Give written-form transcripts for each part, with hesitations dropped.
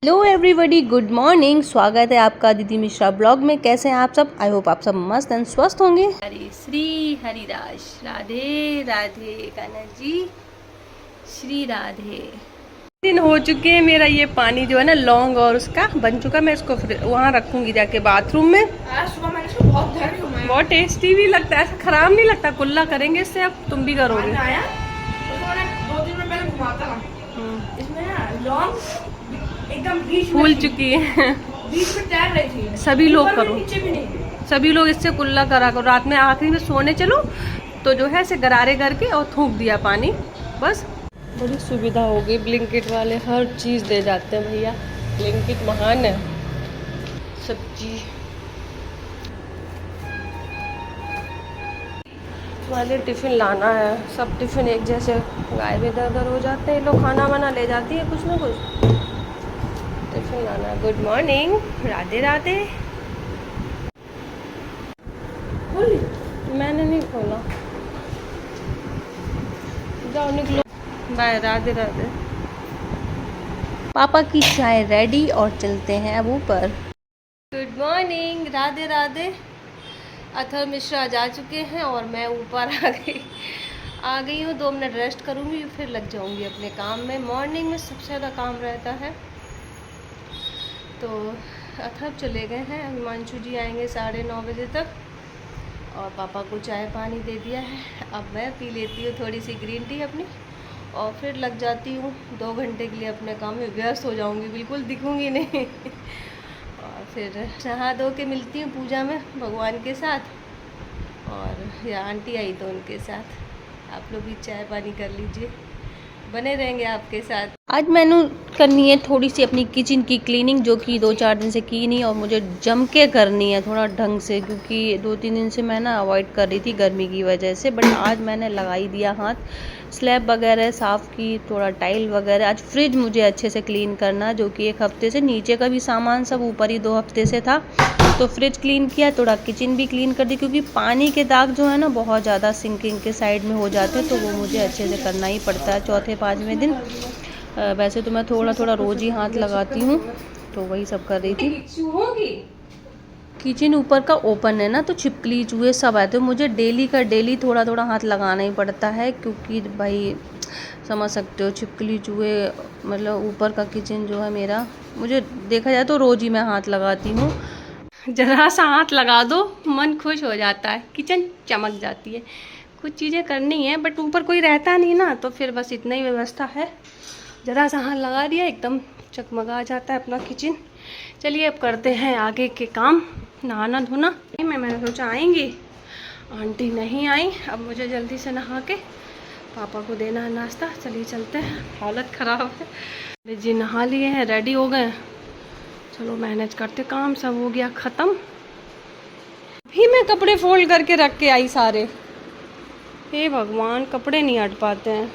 Hello everybody, good morning. स्वागत है आपका दीदी मिश्रा ब्लॉग में। कैसे हैं आप सब? आई होप आप सब मस्त एंड स्वस्थ होंगे। हरे श्री हरिदास, राधे राधे कान्हा जी, श्री राधे। दिन हो चुके हैं। मेरा ये पानी जो है ना लौंग और उसका बन चुका। मैं इसको वहाँ रखूंगी जाके बाथरूम में। बहुत टेस्टी भी लगता है, ऐसा खराब नहीं लगता। कुल्ला करेंगे इससे, अब तुम भी करोगे। 2 दिन में पहले घुमाता इसमें ना लौंग एकदम फूल चुकी है। बीच में तैर रही थी। सभी लोग करो, नीचे भी नहीं। सभी लोग इससे कुल्ला करा करो। रात में आखिरी में सोने चलो तो जो है इसे गरारे करके और थूक दिया पानी, बस। बड़ी सुविधा हो गई। ब्लिंकिट वाले हर चीज़ दे जाते हैं भैया। ब्लिंकिट महान है। सब्जी वाले टिफ़िन लाना है। सब टिफ़िन एक जैसे गायब इधर उधर हो जाते हैं। लोग खाना वाना ले जाती है, कुछ ना कुछ टिफ़िन लाना है। Good morning, Radhe Radhe. मैंने नहीं खोला। जाओ निकलो, बाय, राधे राधे। पापा की चाय रेडी और चलते हैं अब ऊपर। Good morning, Radhe Radhe. अथर्व मिश्रा जा चुके हैं और मैं ऊपर आ गई हूँ। 2 मिनट रेस्ट करूँगी, फिर लग जाऊँगी अपने काम में। मॉर्निंग में सबसे ज़्यादा काम रहता है। तो अथर्व चले गए हैं, हिमांशु जी आएंगे 9:30 बजे तक। और पापा को चाय पानी दे दिया है। अब मैं पी लेती हूँ थोड़ी सी ग्रीन टी अपनी, और फिर लग जाती हूँ 2 घंटे के लिए अपने काम में। व्यस्त हो जाऊँगी, बिल्कुल दिखूँगी नहीं। और फिर नहा धो के मिलती हूँ पूजा में भगवान के साथ, और या आंटी आई तो उनके साथ। आप लोग भी चाय पानी कर लीजिए, बने रहेंगे आपके साथ। आज मैंने करनी है थोड़ी सी अपनी किचन की क्लीनिंग, जो कि 2-4 दिन से की नहीं, और मुझे जम के करनी है थोड़ा ढंग से, क्योंकि 2-3 दिन से मैं ना अवॉइड कर रही थी गर्मी की वजह से। बट आज मैंने लगाई दिया हाथ। स्लैब वगैरह साफ़ की, थोड़ा टाइल वगैरह। आज फ्रिज मुझे अच्छे से क्लीन करना, जो कि 1 हफ्ते से, नीचे का भी सामान सब ऊपर ही 2 हफ्ते से था। तो फ्रिज क्लीन किया, थोड़ा किचन भी क्लीन कर दी, क्योंकि पानी के दाग जो है ना बहुत ज़्यादा सिंकिंग के साइड में हो जाते हैं, तो वो मुझे अच्छे से करना ही पड़ता है 4थे-5वें दिन। वैसे तो मैं थोड़ा थोड़ा रोज़ ही हाथ लगाती हूँ, तो वही सब कर रही थी। किचन ऊपर का ओपन है ना, तो छिपकली चूहे सब आए, तो मुझे डेली का डेली थोड़ा थोड़ा हाथ लगाना ही पड़ता है, क्योंकि भाई समझ सकते हो छिपकली चूहे, मतलब ऊपर का किचन जो है मेरा, मुझे देखा जाए तो रोज़ ही मैं हाथ लगाती हूँ। जरा सा हाथ लगा दो मन खुश हो जाता है, किचन चमक जाती है। कुछ चीज़ें करनी है बट ऊपर कोई रहता नहीं ना, तो फिर बस इतना ही व्यवस्था है। जरा सा हाथ लगा दिया, एकदम चकमगा जाता है अपना किचन। चलिए अब करते हैं आगे के काम। नहाना धोना मैंने सोचा आएंगी, आंटी नहीं आई। अब मुझे जल्दी से नहा के पापा को देना है नाश्ता। चलिए चलते हैं, हालत ख़राब है जी। नहा लिए हैं, रेडी हो गए। चलो मैनेज करते, काम सब हो गया ख़त्म। भी मैं कपड़े फोल्ड करके रख के आई सारे। हे भगवान, कपड़े नहीं हट पाते हैं।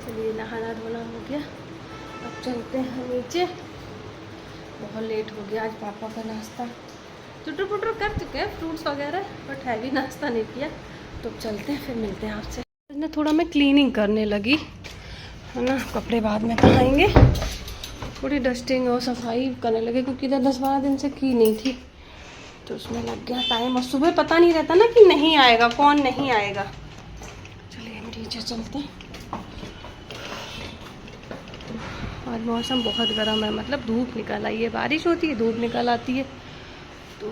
चलिए नहाना धोना हो गया, अब चलते हैं नीचे। बहुत लेट हो गया। आज पापा का नाश्ता चुटर पुटर कर चुके हैं, फ्रूट्स वगैरह, बट हैवी नाश्ता नहीं किया। तो चलते हैं, फिर मिलते हैं आपसे। ना थोड़ा मैं क्लीनिंग करने लगी है ना, कपड़े बाद में धोएंगे। थोड़ी डस्टिंग और सफाई करने लगे, क्योंकि इधर 10-12 दिन से की नहीं थी, तो उसमें लग गया टाइम। और सुबह पता नहीं रहता ना कि नहीं आएगा, कौन नहीं आएगा। चलिए हम नीचे चलते हैं। आज मौसम बहुत गर्म है, मतलब धूप निकल आई है। बारिश होती है, धूप निकल आती है। तो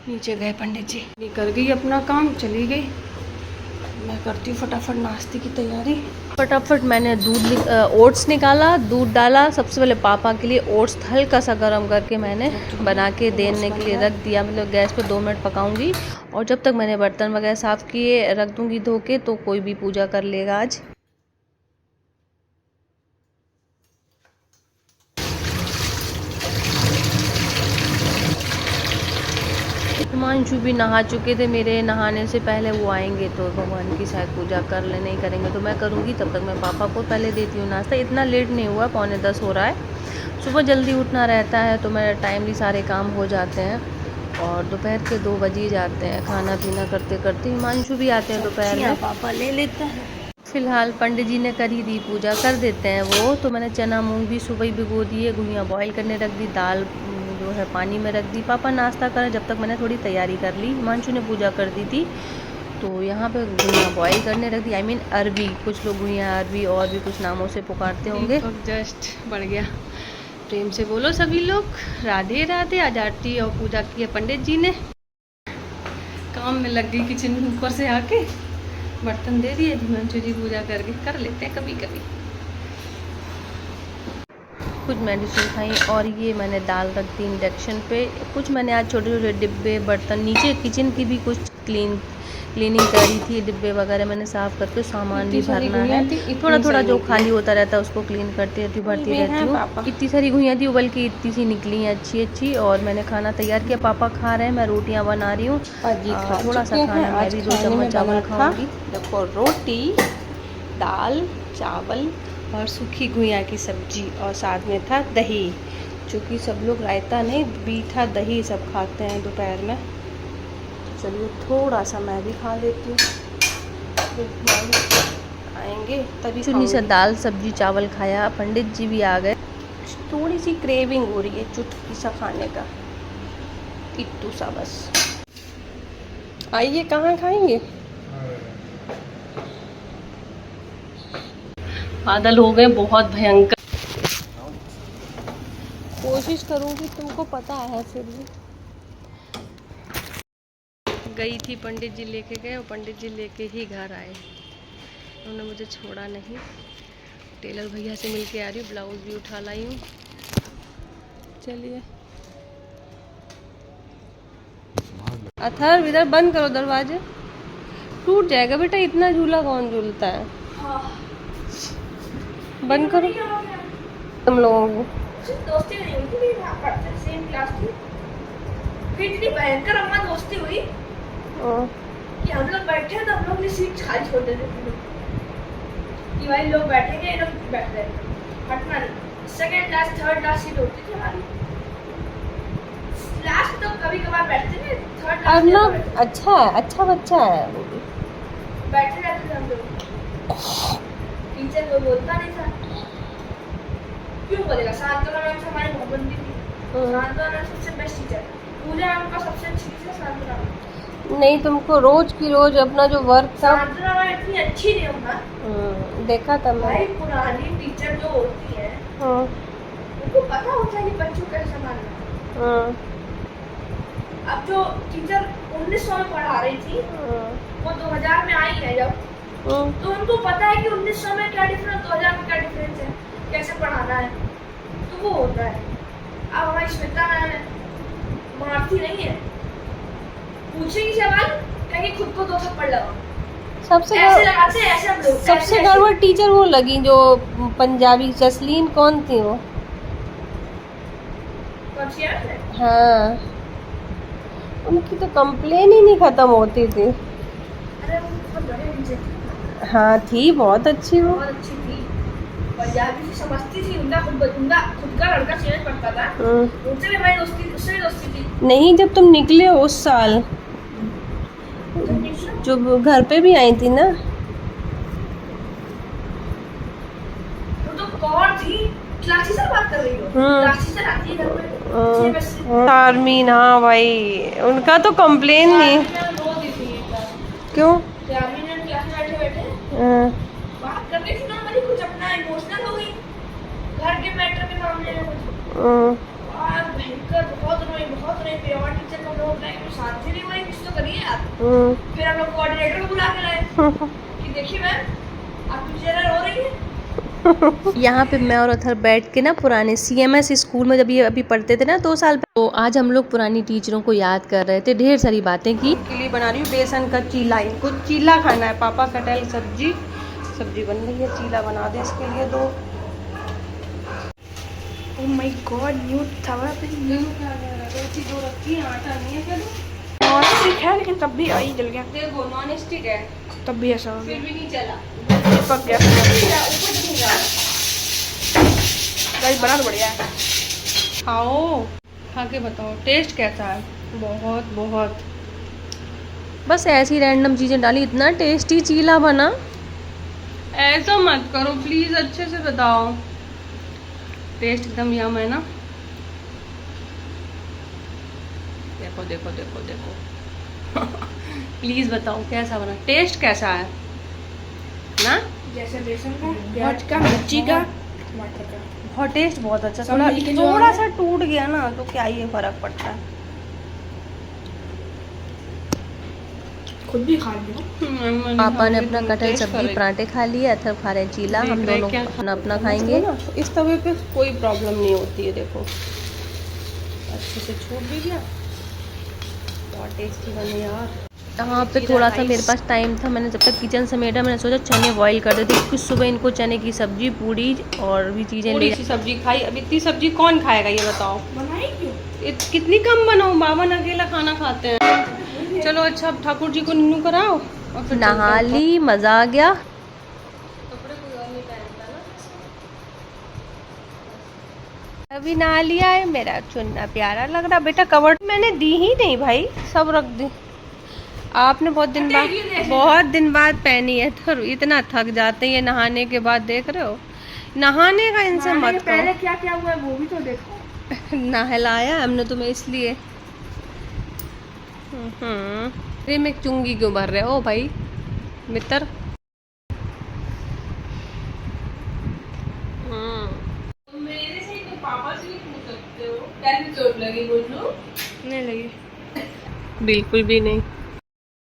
नीचे गए पंडित जी, कर गई अपना काम, चली गई। मैं करती हूँ फटाफट नाश्ते की तैयारी। फटाफट मैंने ओट्स निकाला, दूध डाला। सबसे पहले पापा के लिए ओट्स हल्का सा गर्म करके मैंने बना के देने के लिए रख दिया। मतलब गैस पे 2 मिनट पकाऊंगी, और जब तक मैंने बर्तन वगैरह साफ़ किए रख दूंगी धो के, तो कोई भी पूजा कर लेगा आज। हिमांशु भी नहा चुके थे मेरे नहाने से पहले। वो आएंगे तो भगवान की शायद पूजा कर ले, नहीं करेंगे तो मैं करूँगी। तब तक मैं पापा को पहले देती हूँ नाश्ता। इतना लेट नहीं हुआ, 9:45 हो रहा है। सुबह जल्दी उठना रहता है, तो मेरा टाइमली सारे काम हो जाते हैं। और दोपहर के 2 बज ही जाते हैं खाना पीना करते करते। हिमांशु भी आते हैं दोपहर में, पापा ले लेते हैं। फिलहाल पंडित जी ने करी दी पूजा, कर देते हैं वो। तो मैंने चना मूंग भी सुबह ही भिगो दिए, गुइयाँ बॉईल करने रख दी, दाल जो है पानी में रख दी। पापा नाश्ता करें जब तक मैंने थोड़ी तैयारी कर ली। हिमांशु ने पूजा कर दी थी, तो यहाँ पे गुइयाँ बॉईल करने रख दी। आई मीन अरबी, कुछ लोग गुइयाँ अरबी और भी कुछ नामों से पुकारते होंगे। जस्ट बढ़ गया, प्रेम से बोलो सभी लोग राधे राधे। आज आरती और पूजा की है पंडित जी ने। काम में लग गई किचन में, ऊपर से आके बर्तन दे दिए। हिमांशु जी पूजा करके कर लेते हैं कभी कभी। कुछ मेडिसिन खाई और ये मैंने दाल रख दी इंडक्शन पे। कुछ मैंने आज छोटे छोटे डिब्बे बर्तन, नीचे किचन की भी कुछ क्लीनिंग करी थी। डिब्बे वगैरह मैंने साफ़ करके सामान भी भरना है। थोड़ा थोड़ा जो खाली होता रहता है उसको क्लीन करती रहती हूँ, भरती रहती हूँ। इतनी सारी गुइयाँ थी, उबल के इतनी सी निकली हैं अच्छी अच्छी। और मैंने खाना तैयार किया, पापा खा रहे हैं, मैं रोटियाँ बना रही हूँ। थोड़ा सा खाना, मैं भी 2 चम्मच चावल खाऊंगी। देखो रोटी, दाल, चावल और सूखी गुइयाँ की सब्जी, और साथ में था दही। चूँकि सब लोग रायता नहीं, मीठा दही सब खाते हैं दोपहर में। चलिए थोड़ा सा मैं भी खा लेती हूँ, आएंगे तभी। चुन्नी सा दाल सब्जी चावल खाया। पंडित जी भी आ गए। थोड़ी सी क्रेविंग हो रही है चुटकी सा खाने का, इट्टू सा बस। आइए, कहाँ खाएंगे? बादल हो गए बहुत भयंकर। कोशिश करूँगी, तुमको पता है फिर भी। गई थी, पंडित जी लेके गए और पंडित जी लेके ही घर आए। उन्होंने मुझे छोड़ा नहीं। टेलर भैया से मिल के आ रही हूँ, ब्लाउज भी उठा लाई हूँ। चलिए अथर्व, इधर बंद करो दरवाजे, टूट जाएगा बेटा। इतना झूला कौन झूलता है? बंद करो। तुम लोगों को दोस्ती नहीं हुई थी, सेम क्लास थी, फिर इतनी भयंकर अम्मा दोस्ती हुई कि हम लोग बैठे तो हम लोग ने सीट खाली छोड़ देते थे कि भाई लोग बैठेंगे, ये लोग बैठ रहे हटना नहीं। Second class third class seat होती थी हमारी। लास्ट तो कभी कभार बैठते थे, थर्ड क्लास अब ना अच्छा है, अच्छा बच्चा है वो भी। बैठे रहते थे हम लोग। टीचर को बोलता नहीं था, क्यों बोलेगा? शांतना मैम से हमारी बहुत बनती थी। शांतना मैम सबसे बेस्ट टीचर, पूजा मैम का सबसे अच्छी टीचर शांतना मैम। नहीं, तुमको रोज की रोज अपना जो वर्क था, शांतना मैम इतनी अच्छी नहीं होगा। देखा था मैं। भाई पुरानी टीचर जो होती है उनको पता होता है कि बच्चों को कैसे संभालना। अब जो टीचर 1900 में पढ़ा रही थी वो 2000 में आई है जब, तो उनको पता है कि 1900 में क्या डिफरेंस, 2000 में क्या डिफरेंस है, कैसे पढ़ाना है, तो वो होता है। अब हमारी श्वेता मैम मारती नहीं है, पूछेगी सवाल, कहेंगी खुद को 2 थप्पड़ लगाओ। सबसे ऐसे लगाते हैं, ऐसे हम लोग। सबसे गड़बड़ टीचर वो लगी जो पंजाबी, जसलीन कौन थी वो? कौन सी है? हाँ, उनकी तो कंप्लेन ही नहीं खत्म होती थी। अरे वो बहुत बड़े टीचर थी। हाँ थी, बहुत अच्छी वो। बहुत अच्छी थी, पंजाबी से समझती थी। उनका खुद का लड़का चेंज पढ़ता था, उनसे भी हमारी दोस्ती, उससे भी दोस्ती थी। नहीं, जब तुम निकले उस साल, जो घर पे भी आई थी ना, वो तो कौन थी? क्लास टीचर बात कर रही हो? क्लास टीचर आती है घर पे। शारमीन, हाँ भाई, उनका तो कंप्लेन नहीं। क्यों? शारमीन ने क्लास में बैठे बैठे बात कर रही थी ना, हमारी कुछ अपना इमोशनल हो गई घर के मैटर के मामले में कुछ। और भयंकर बहुत रोई प्योर टीचर को लोग लाए कि शांति नहीं हुई, कुछ तो करिए आप। फिर हम लोग कोऑर्डिनेटर को बुला के लाए कि देखिए मैम आपकी टीचर रो रही है। यहाँ पे मैं और अथर बैठ के ना पुराने CMS स्कूल में जब ये अभी पढ़ते थे ना 2 साल पहले, तो आज हम लोग पुरानी टीचरों को याद कर रहे थे, ढेर सारी बातें की। के लिए बना रही हूँ बेसन का चीला, इनको चीला खाना है। पापा कटहल सब्जी बन रही है, चीला बना दे इसके लिए 2। ओह माय गॉड, न्यू तवा पे रोटी 2 रखी है, आटा नहीं है क्या? नॉन स्टिक है लेकिन तब भी आई जल गया। देखो नॉन स्टिक है, तब भी ऐसा हो गया, फिर भी नहीं चला, पक गया। गाइस बना तो बढ़िया है, खाओ, खा के बताओ टेस्ट कैसा है। बहुत बहुत बस ऐसी रैंडम चीज़ें डाली, इतना टेस्टी चीला बना। ऐसा मत करो प्लीज़, अच्छे से बताओ। टेस्ट एकदम यम है ना। देखो देखो देखो देखो प्लीज़ बताओ कैसा बना, टेस्ट कैसा है ना। जैसे बेसन का, प्याज का, मिर्ची का, टमाटर का, बहुत टेस्ट बहुत अच्छा। सब मिलके जो थोड़ा है। सा टूट गया ना तो क्या ही फर्क पड़ता है। खुद भी खा लियो। पापा ने अपना कटहल सब्जी पराठे खा लिए, अथर खा रहे हैं चीला। हम दोनों अपना अपना खाएंगे। इस तवे पे कोई प्रॉब्लम नहीं होती है। देखो अच्छे से छूट भी गया, बहुत टेस्टी बने यार। यहाँ पे थोड़ा सा मेरे पास टाइम था, मैंने जब तक किचन समेटा मैंने सोचा चने बॉईल कर देती, क्योंकि सुबह इनको चने की सब्जी, पूड़ी और भी चीज़ें ले सब्जी खाई। अब इतनी सब्जी कौन खाएगा ये बताओ। बनाई क्यों? कितनी कम बनाऊँ, बाबा ने अकेला खाना खाते हैं। चलो अच्छा, अब ठाकुर जी को नीनू कराओ और फिर नहा ली, मज़ा आ गया। कपड़े कोई और नहीं पहनता ना। अभी नहा लिया है, मेरा चुन्ना प्यारा लग रहा। बेटा कवर मैंने दी ही नहीं भाई, सब रख दी। आपने बहुत दिन बाद पहनी है तो इतना थक जाते हैं नहाने के बाद। देख रहे हो, नहाने का इनसे मत पहले क्या क्या हुआ है वो भी तो देखो। नहलाया हमने तुम्हें इसलिए। अरे मैं चुंगी क्यों भर रहे हो भाई मित्र। मेरे से तो पापा से ही पूछ सकते हो, कैसी चोट लगी बोलो। नहीं लगी, बिल्कुल भी नहीं।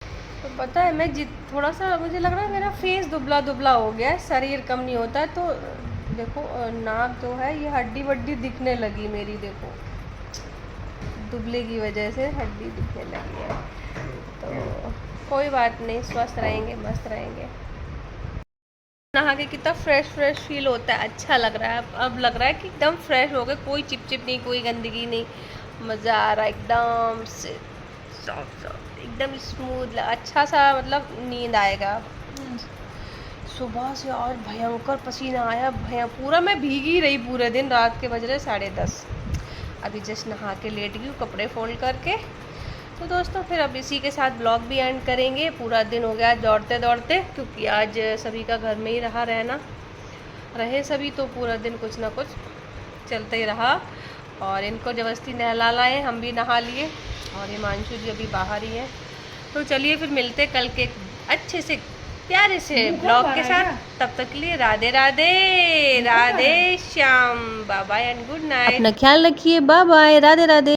तो पता है मैं थोड़ा सा मुझे लग रहा है मेरा फेस दुबला दुबला हो गया है, शरीर कम नहीं होता है। तो देखो नाक जो है ये हड्डी वड्डी दिखने लगी मेरी। देखो दुबले की वजह से हड्डी दिखने लगी है। तो कोई बात नहीं, स्वस्थ रहेंगे, मस्त रहेंगे। नहा के कितना फ्रेश फ्रेश फील होता है, अच्छा लग रहा है। अब लग रहा है कि एकदम फ्रेश हो गए, कोई चिपचिप नहीं, कोई गंदगी नहीं, मज़ा आ रहा है एकदम से सॉफ्ट सॉफ्ट, एकदम स्मूथ। अच्छा सा मतलब नींद आएगा। सुबह से और भयंकर पसीना आया, पूरा मैं भीगी रही पूरे दिन। रात के बज रहे 10:30। अभी जस्ट नहा के लेट गई हूँ कपड़े फोल्ड करके। तो दोस्तों फिर अब इसी के साथ ब्लॉग भी एंड करेंगे। पूरा दिन हो गया दौड़ते दौड़ते, क्योंकि आज सभी का घर में ही रहे सभी, तो पूरा दिन कुछ ना कुछ चलते ही रहा। और इनको जबरदस्ती नहला लाए, हम भी नहा लिए, और हिमांशु जी अभी बाहर ही हैं। तो चलिए फिर मिलते कल के अच्छे से प्यारे से ब्लॉग के साथ। तब तक के लिए Radhe Radhe, Radhe Shyam, bye bye and good night. अपना ख्याल रखिए, बाय बाय, राधे राधे।